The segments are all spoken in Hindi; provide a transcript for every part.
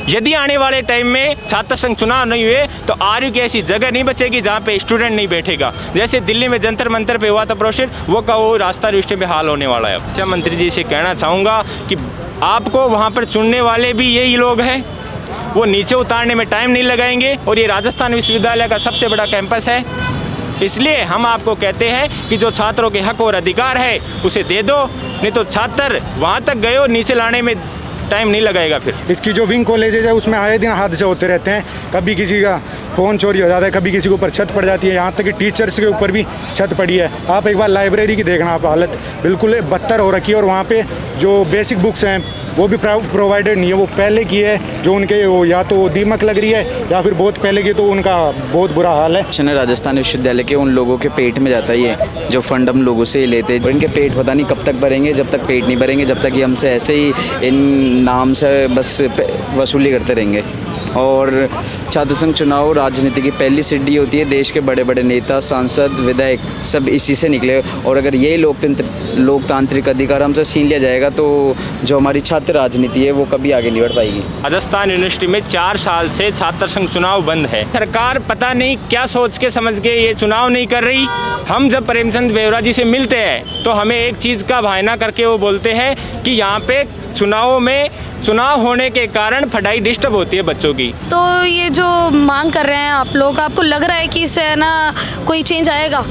यदि आने वाले टाइम में छात्र संघ चुनाव नहीं हुए तो आरयू की ऐसी जगह नहीं बचेगी जहाँ पे स्टूडेंट नहीं बैठेगा। जैसे दिल्ली में जंतर मंतर पे हुआ था प्रोटेस्ट, वो का वो रास्ता यूनिवर्सिटी में हाल होने वाला है। शिक्षा मंत्री जी से कहना चाहूँगा कि आपको वहाँ पर चुनने वाले भी यही लोग हैं, वो नीचे उतारने में टाइम नहीं लगाएंगे। और ये राजस्थान विश्वविद्यालय का सबसे बड़ा कैंपस है, इसलिए हम आपको कहते हैं कि जो छात्रों के हक और अधिकार है उसे दे दो, नहीं तो छात्र वहाँ तक गए और नीचे लाने में टाइम नहीं लगाएगा। फिर इसकी जो विंग कॉलेजेज है उसमें आए दिन हादसे होते रहते हैं, कभी किसी का फ़ोन चोरी हो जाता है, कभी किसी के ऊपर छत पड़ जाती है, यहाँ तक कि टीचर्स के ऊपर भी छत पड़ी है। आप एक बार लाइब्रेरी की देखना, आप हालत बिल्कुल बदतर हो रखी है। और वहाँ पे जो बेसिक बुक्स हैं वो भी प्रोवाइडेड नहीं है, वो पहले की है जो उनके वो या तो दीमक लग रही है या फिर बहुत पहले की, तो उनका बहुत बुरा हाल है। राजस्थान विश्वविद्यालय के उन लोगों के पेट में जाता है ये जो फंड हम लोगों से लेते हैं, और इनके पेट पता नहीं कब तक भरेंगे। जब तक पेट नहीं भरेंगे जब तक ये हमसे ऐसे ही इन नाम से बस वसूली करते रहेंगे। और छात्र संघ चुनाव राजनीति की पहली सीढ़ी होती है, देश के बड़े बड़े नेता, सांसद, विधायक सब इसी से निकले। और अगर यही लोकतांत्रिक अधिकार हमसे छीन लिया जाएगा तो जो हमारी छात्र राजनीति है वो कभी आगे नहीं बढ़ पाएगी। राजस्थान यूनिवर्सिटी में 4 साल से छात्र संघ चुनाव बंद है। सरकार पता नहीं क्या सोच के समझ के ये चुनाव नहीं कर रही। हम जब प्रेमचंद बेवरा जी से मिलते हैं तो हमें एक चीज़ का बहाना करके वो बोलते हैं कि यहाँ पे चुनावों में चुनाव होने के कारण पढ़ाई डिस्टर्ब होती है बच्चों की। तो ये जो मांग कर रहे हैं आप लोग, आपको लग रहा है कि इससे ना कोई चेंज आएगा?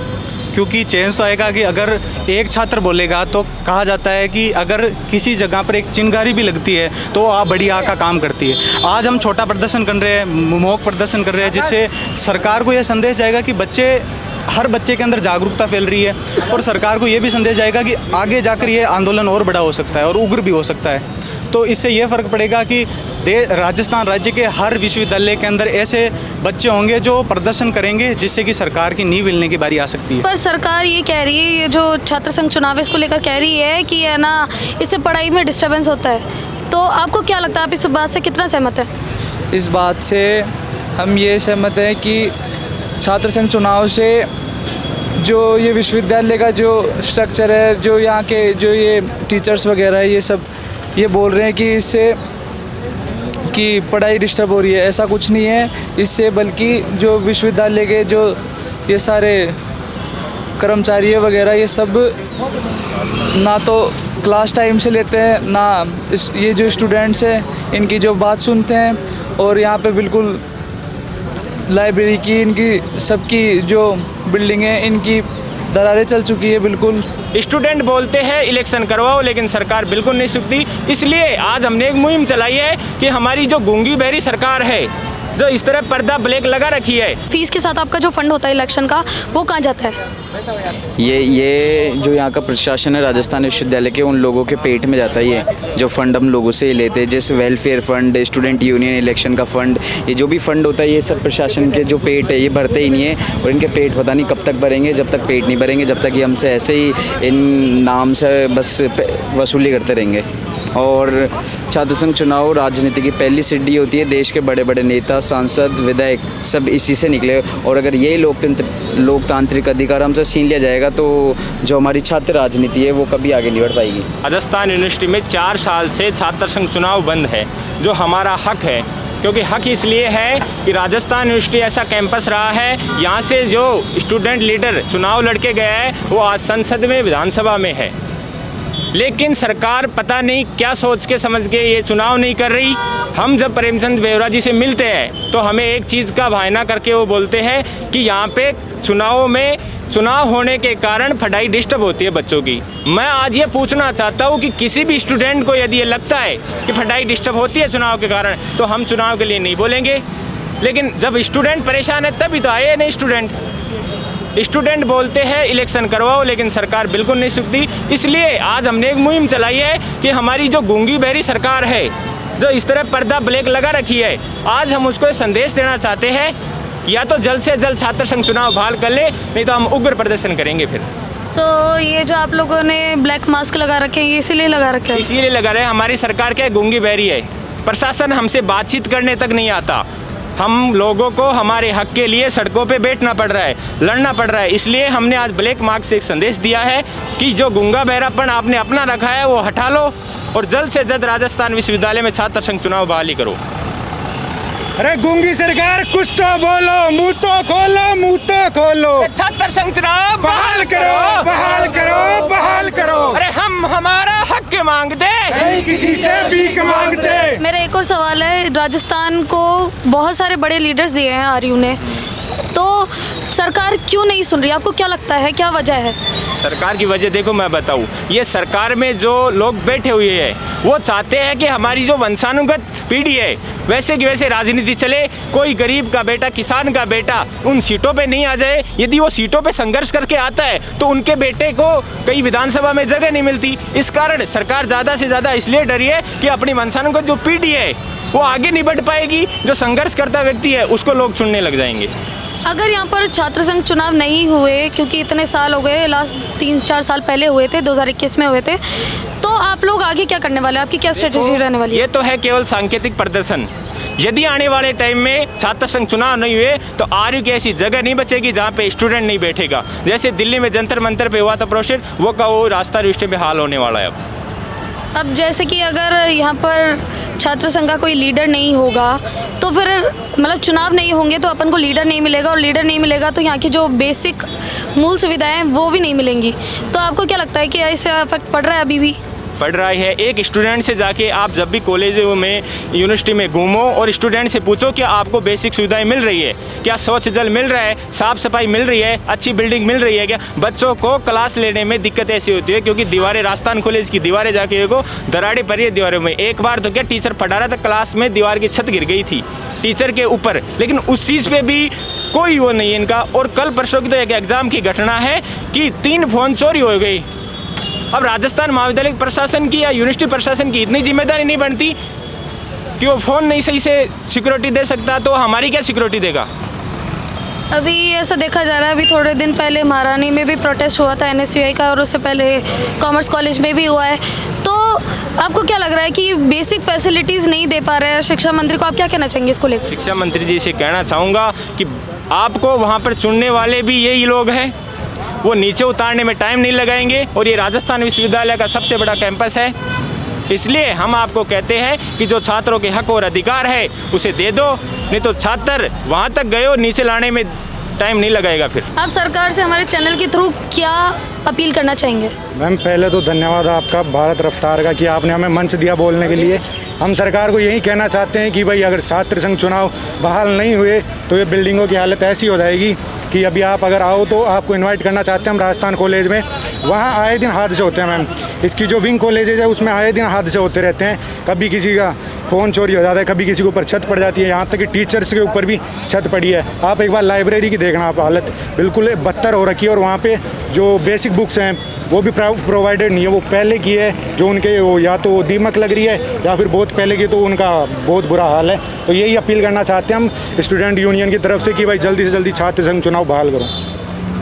क्योंकि चेंज तो आएगा कि अगर एक छात्र बोलेगा तो कहा जाता है कि अगर किसी जगह पर एक चिंगारी भी लगती है तो आप बड़ी आग का काम करती है। आज हम छोटा प्रदर्शन कर रहे हैं, मॉक प्रदर्शन कर रहे हैं, जिससे सरकार को यह संदेश जाएगा कि हर बच्चे के अंदर जागरूकता फैल रही है। और सरकार को ये भी संदेश जाएगा कि आगे जाकर ये आंदोलन और बड़ा हो सकता है और उग्र भी हो सकता है। तो इससे ये फ़र्क पड़ेगा कि राजस्थान राज्य के हर विश्वविद्यालय के अंदर ऐसे बच्चे होंगे जो प्रदर्शन करेंगे, जिससे कि सरकार की नींव हिलने की बारी आ सकती है। पर सरकार ये कह रही है, ये जो छात्र संघ चुनाव इसको लेकर कह रही है कि है ना इससे पढ़ाई में डिस्टर्बेंस होता है। तो आपको क्या लगता है, आप इस बात से कितना सहमत है? इस बात से हम ये सहमत हैं कि छात्र संघ चुनाव से जो ये विश्वविद्यालय का जो स्ट्रक्चर है, जो यहाँ के जो ये टीचर्स वगैरह है, ये सब ये बोल रहे हैं कि इससे कि पढ़ाई डिस्टर्ब हो रही है। ऐसा कुछ नहीं है इससे, बल्कि जो विश्वविद्यालय के जो ये सारे कर्मचारी वगैरह ये सब ना तो क्लास टाइम से लेते हैं, ना ये जो स्टूडेंट्स हैं इनकी जो बात सुनते हैं। और यहाँ पे बिल्कुल लाइब्रेरी की, इनकी सबकी जो बिल्डिंग है इनकी दरारें चल चुकी है बिल्कुल। स्टूडेंट बोलते हैं इलेक्शन करवाओ, लेकिन सरकार बिल्कुल नहीं सुनती। इसलिए आज हमने एक मुहिम चलाई है कि हमारी जो गूंगी बहरी सरकार है, जो इस तरह पर्दा ब्लैक लगा रखी है। फीस के साथ आपका जो फंड होता है इलेक्शन का, वो कहाँ जाता है? ये जो यहाँ का प्रशासन है राजस्थान विश्वविद्यालय के, उन लोगों के पेट में जाता है ये जो फंड हम लोगों से लेते हैं, जैसे welfare fund, student union election का फंड, ये जो भी फंड होता है ये सब प्रशासन के जो पेट है ये भरते ही नहीं है। और इनके पेट पता नहीं कब तक भरेंगे। जब तक पेट नहीं भरेंगे जब तक ये हमसे ऐसे ही इन नाम से बस वसूली करते रहेंगे। और छात्र संघ चुनाव राजनीति की पहली सीढ़ी होती है, देश के बड़े बड़े नेता, सांसद, विधायक सब इसी से निकले। और अगर यही लोकतांत्रिक अधिकार हमसे छीन लिया जाएगा तो जो हमारी छात्र राजनीति है वो कभी आगे नहीं बढ़ पाएगी। राजस्थान यूनिवर्सिटी में 4 साल से छात्र संघ चुनाव बंद है, जो हमारा हक है। क्योंकि हक इसलिए है कि राजस्थान यूनिवर्सिटी ऐसा कैंपस रहा है, यहाँ से जो स्टूडेंट लीडर चुनाव लड़के गया है वो आज संसद में, विधानसभा में है। लेकिन सरकार पता नहीं क्या सोच के समझ के ये चुनाव नहीं कर रही। हम जब प्रेमचंद बेवरा जी से मिलते हैं तो हमें एक चीज़ का बहाना करके वो बोलते हैं कि यहाँ पे चुनावों में चुनाव होने के कारण पढ़ाई डिस्टर्ब होती है बच्चों की। मैं आज ये पूछना चाहता हूँ कि किसी भी स्टूडेंट को यदि ये लगता है कि पढ़ाई डिस्टर्ब होती है चुनाव के कारण, तो हम चुनाव के लिए नहीं बोलेंगे। लेकिन जब स्टूडेंट परेशान है तभी तो आए नहीं स्टूडेंट बोलते हैं इलेक्शन करवाओ, लेकिन सरकार बिल्कुल नहीं सुनती। इसलिए आज हमने एक मुहिम चलाई है कि हमारी जो गूंगी बहरी सरकार है, जो इस तरह पर्दा ब्लैक लगा रखी है, आज हम उसको संदेश देना चाहते हैं, या तो जल्द से जल्द छात्र संघ चुनाव बहाल कर ले, नहीं तो हम उग्र प्रदर्शन करेंगे। फिर तो ये जो आप लोगों ने ब्लैक मास्क लगा रखे हैं, ये इसीलिए लगा रखे हैं? इसीलिए लगा रहे हैं। हमारी सरकार क्या गूंगी बहरी है, प्रशासन हमसे बातचीत करने तक नहीं आता। हम लोगों को हमारे हक के लिए सड़कों पे बैठना पड़ रहा है, लड़ना पड़ रहा है। इसलिए हमने आज ब्लैक मार्क से एक संदेश दिया है कि जो गूंगा बहरापन आपने अपना रखा है वो हटा लो और जल्द से जल्द राजस्थान विश्वविद्यालय में छात्र संघ चुनाव बहाली करो। अरे गूंगी सरकार कुछ तो बोलो, मुंह तो खोलो, मुंह तो खोलो। छात्र संघ चुनाव बहाल करो, बहाल करो, बहाल करो। अरे हम हमारा हक मांगते, नहीं किसी से भीख मांगते। मेरा एक और सवाल है, राजस्थान को बहुत सारे बड़े लीडर्स दिए हैं आरयू ने, तो सरकार क्यों नहीं सुन रही? आपको क्या लगता है, क्या वजह है? सरकार की वजह देखो मैं बताऊं, ये सरकार में जो लोग बैठे हुए हैं वो चाहते हैं कि हमारी जो वंशानुगत पीढ़ी है वैसे की वैसे राजनीति चले, कोई गरीब का बेटा, किसान का बेटा उन सीटों पे नहीं आ जाए। यदि वो सीटों पे संघर्ष करके आता है तो उनके बेटे को कई विधानसभा में जगह नहीं मिलती। इस कारण सरकार ज़्यादा से ज़्यादा इसलिए डरी है कि अपनी वंशानुगत जो पीढ़ी है वो आगे नहीं बढ़ पाएगी, जो संघर्ष करता व्यक्ति है उसको लोग चुनने लग जाएंगे। अगर यहाँ पर छात्र संघ चुनाव नहीं हुए, क्योंकि इतने साल हो गए, लास्ट 3-4 साल पहले हुए थे, 2021 में हुए थे, तो आप लोग आगे क्या करने वाले हैं? आपकी क्या स्ट्रेटेजी रहने वाली है? ये तो है केवल सांकेतिक प्रदर्शन। यदि आने वाले टाइम में छात्र संघ चुनाव नहीं हुए तो आरयू की ऐसी जगह नहीं बचेगी जहाँ पे स्टूडेंट नहीं बैठेगा। जैसे दिल्ली में जंतर मंतर पे हुआ था प्रोटेस्ट, वो का वो रास्ता यूनिवर्सिटी में हाल होने वाला है। अब जैसे कि अगर यहाँ पर छात्र संघ का कोई लीडर नहीं होगा तो फिर मतलब चुनाव नहीं होंगे तो अपन को लीडर नहीं मिलेगा, और लीडर नहीं मिलेगा तो यहाँ की जो बेसिक मूल सुविधाएं हैं वो भी नहीं मिलेंगी। तो आपको क्या लगता है कि इससे इफेक्ट पड़ रहा है? अभी भी पढ़ रहा है। एक स्टूडेंट से जाके आप जब भी कॉलेज में, यूनिवर्सिटी में घूमो और स्टूडेंट से पूछो कि आपको बेसिक सुविधाएं मिल रही है क्या, स्वच्छ जल मिल रहा है, साफ सफाई मिल रही है, अच्छी बिल्डिंग मिल रही है क्या। बच्चों को क्लास लेने में दिक्कत ऐसी होती है क्योंकि दीवारें, राजस्थान कॉलेज की दीवारें जाके देखो, दरारें पड़ी है दीवारों में। एक बार तो क्या टीचर पढ़ा रहा था, क्लास में दीवार की छत गिर गई थी टीचर के ऊपर, लेकिन उस चीज़ पे भी कोई वो नहीं है इनका। और कल परसों की तो एक एग्ज़ाम की घटना है कि 3 फ़ोन चोरी हो गई। अब राजस्थान महाविद्यालय प्रशासन की या यूनिवर्सिटी प्रशासन की इतनी जिम्मेदारी नहीं बनती कि वो फ़ोन नहीं सही से सिक्योरिटी दे सकता, तो हमारी क्या सिक्योरिटी देगा? अभी ऐसा देखा जा रहा है, अभी थोड़े दिन पहले महारानी में भी प्रोटेस्ट हुआ था NSUI का, और उससे पहले कॉमर्स कॉलेज में भी हुआ है। तो आपको क्या लग रहा है कि बेसिक फैसिलिटीज़ नहीं दे पा रहे हैं शिक्षा मंत्री को? आप क्या कहना चाहेंगे इसको लेकर? शिक्षा मंत्री जी से कहना चाहूँगा कि आपको वहाँ पर चुनने वाले भी यही लोग हैं, वो नीचे उतारने में टाइम नहीं लगाएंगे। और ये राजस्थान विश्वविद्यालय का सबसे बड़ा कैंपस है, इसलिए हम आपको कहते हैं कि जो छात्रों के हक और अधिकार है उसे दे दो, नहीं तो छात्र वहाँ तक गए और नीचे लाने में टाइम नहीं लगाएगा। फिर आप सरकार से हमारे चैनल के थ्रू क्या अपील करना चाहेंगे? मैम पहले तो धन्यवाद आपका भारत रफ्तार का कि आपने हमें मंच दिया बोलने के लिए। हम सरकार को यही कहना चाहते हैं कि भाई अगर छात्र संघ चुनाव बहाल नहीं हुए तो ये बिल्डिंगों की हालत ऐसी हो जाएगी कि अभी आप अगर आओ तो आपको इनवाइट करना चाहते हैं हम राजस्थान कॉलेज में। वहाँ आए दिन हादसे होते हैं मैम, इसकी जो विंग कॉलेजेज है उसमें आए दिन हादसे होते रहते हैं। कभी किसी का फ़ोन चोरी हो जाता है, कभी किसी के ऊपर छत पड़ जाती है, यहाँ तक कि टीचर्स के ऊपर भी छत पड़ी है। आप एक बार लाइब्रेरी की देखना, आप हालत बिल्कुल बदतर हो रखी है। और वहाँ पे जो बेसिक बुक्स हैं वो भी प्रोवाइडेड नहीं है, वो पहले की है जो उनके वो या तो दीमक लग रही है या फिर बहुत पहले की, तो उनका बहुत बुरा हाल है। तो यही अपील करना चाहते हैं हम स्टूडेंट यूनियन की तरफ से कि भाई जल्दी से जल्दी छात्र संघ चुनाव बहाल करो।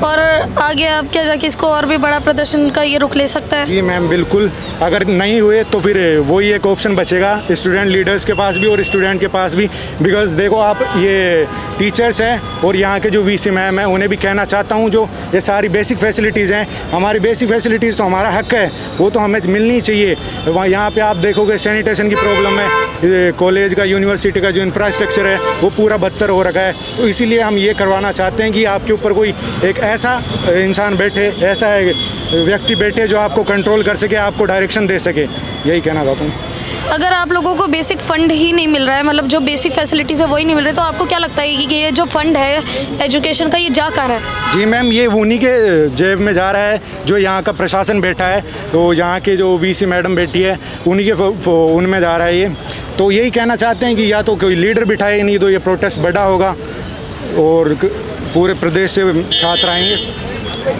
और आगे आप क्या जाके इसको और भी बड़ा प्रदर्शन का ये रुख ले सकता है? जी मैम बिल्कुल, अगर नहीं हुए तो फिर वही एक ऑप्शन बचेगा स्टूडेंट लीडर्स के पास भी और स्टूडेंट के पास भी। बिकॉज देखो आप, ये टीचर्स हैं और यहाँ के जो VC मैम हैं उन्हें भी कहना चाहता हूँ, जो ये सारी बेसिक फैसिलिटीज़ हैं, हमारी बेसिक फैसिलिटीज़ तो हमारा हक है, वो तो हमें मिलनी चाहिए। वहाँ यहाँ पे आप देखोगे सैनिटेशन की प्रॉब्लम है, कॉलेज का, यूनिवर्सिटी का जो इंफ्रास्ट्रक्चर है वो पूरा बदतर हो रखा है। तो इसीलिए हम ये करवाना चाहते हैं कि आपके ऊपर कोई एक ऐसा इंसान बैठे, ऐसा व्यक्ति बैठे जो आपको कंट्रोल कर सके, आपको डायरेक्शन दे सके। यही कहना चाहता हूँ। अगर आप लोगों को बेसिक फ़ंड ही नहीं मिल रहा है, मतलब जो बेसिक फैसिलिटीज़ है वही नहीं मिल रही, तो आपको क्या लगता है कि ये जो फंड है एजुकेशन का ये जा कहाँ है? जी मैम, ये उन्हीं के जेब में जा रहा है जो यहाँ का प्रशासन बैठा है, तो यहाँ के जो VC मैडम बैठी है उन्हीं के उनमें जा रहा है ये। तो यही कहना चाहते हैं कि या तो कोई लीडर बिठाए, नहीं तो ये प्रोटेस्ट बड़ा होगा और पूरे प्रदेश से छात्र आएंगे।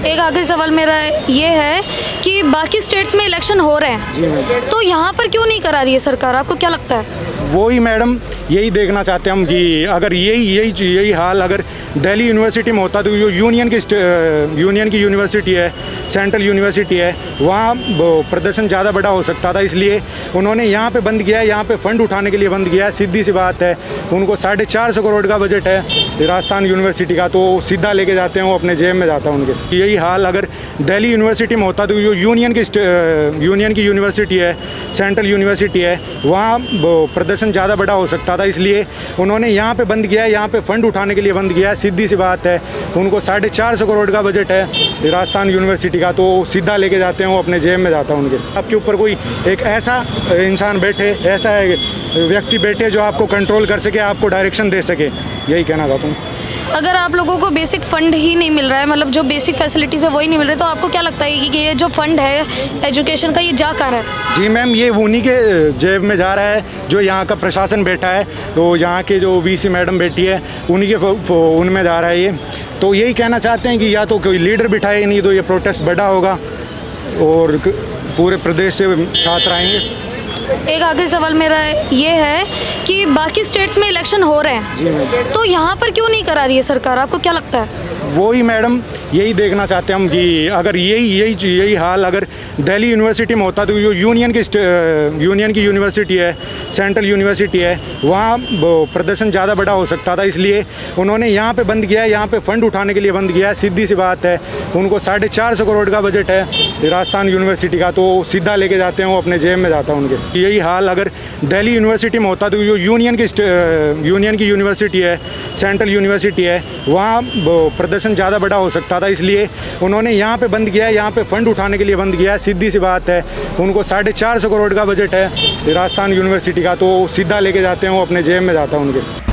एक आखिरी सवाल मेरा ये है कि बाकी स्टेट्स में इलेक्शन हो रहे हैं तो यहाँ पर क्यों नहीं करा रही है सरकार? आपको क्या लगता है? वो ही मैडम, यही देखना चाहते हैं हम कि अगर यही हाल अगर दिल्ली यूनिवर्सिटी में होता तो जो यूनियन की यूनिवर्सिटी है, सेंट्रल यूनिवर्सिटी है, वहाँ प्रदर्शन ज़्यादा बड़ा हो सकता था। इसलिए उन्होंने यहाँ पे बंद किया है, यहाँ पे फंड उठाने के लिए बंद किया है। सीधी सी बात है, उनको 450 करोड़ का बजट है राजस्थान यूनिवर्सिटी का, तो सीधा लेके जाते हैं, वो अपने जेब में जाता है उनके। यही हाल अगर दिल्ली यूनिवर्सिटी में होता तो जो यूनियन की यूनिवर्सिटी है, सेंट्रल यूनिवर्सिटी है, वहाँ प्रदर्शन ज़्यादा बड़ा हो सकता था। इसलिए उन्होंने यहाँ पे बंद किया है, यहाँ पे फंड उठाने के लिए बंद किया है। सीधी सी बात है, उनको 450 करोड़ का बजट है राजस्थान यूनिवर्सिटी का, तो सीधा लेके जाते हैं, वो अपने जेब में जाता है उनके। आपके ऊपर कोई एक ऐसा इंसान बैठे, ऐसा व्यक्ति बैठे जो आपको कंट्रोल कर सके, आपको डायरेक्शन दे सके, यही कहना चाहता हूँ। अगर आप लोगों को बेसिक फ़ंड ही नहीं मिल रहा है, मतलब जो बेसिक फैसिलिटीज़ है वही नहीं मिल रही, तो आपको क्या लगता है कि ये जो फ़ंड है एजुकेशन का, ये जा कहाँ रहा है? जी मैम, ये उन्हीं के जेब में जा रहा है जो यहाँ का प्रशासन बैठा है, तो यहाँ के जो वीसी मैडम बैठी है उन्हीं के उनमें जा रहा है ये। तो यही कहना चाहते हैं कि या तो कोई लीडर बिठाए, नहीं तो ये प्रोटेस्ट बड़ा होगा और पूरे प्रदेश से छात्र आएंगे। एक आखिरी सवाल मेरा ये है कि बाकी स्टेट्स में इलेक्शन हो रहे हैं, तो यहाँ पर क्यों नहीं करा रही है सरकार, आपको क्या लगता है? वही मैडम, यही देखना चाहते हैं हम कि अगर यही हाल अगर दिल्ली यूनिवर्सिटी में होता तो जो यूनियन की यूनिवर्सिटी है, सेंट्रल यूनिवर्सिटी है, वहाँ प्रदर्शन ज़्यादा बड़ा हो सकता था। इसलिए उन्होंने यहाँ पे बंद किया है, यहाँ पे फंड उठाने के लिए बंद किया है। सीधी सी बात है, उनको 450 करोड़ का बजट है राजस्थान यूनिवर्सिटी का, तो सीधा लेके जाते हैं, वो अपने जेब में जाता है उनके। यही हाल अगर दिल्ली यूनिवर्सिटी में होता तो जो यूनियन की यूनिवर्सिटी है, सेंट्रल यूनिवर्सिटी है, वहाँ प्रदर्शन ज़्यादा बड़ा हो सकता था। इसलिए उन्होंने यहाँ पे बंद किया है, यहाँ पे फंड उठाने के लिए बंद किया है। सीधी सी बात है, उनको 450 करोड़ का बजट है राजस्थान यूनिवर्सिटी का, तो सीधा लेके जाते हैं, वो अपने जेब में जाता है उनके।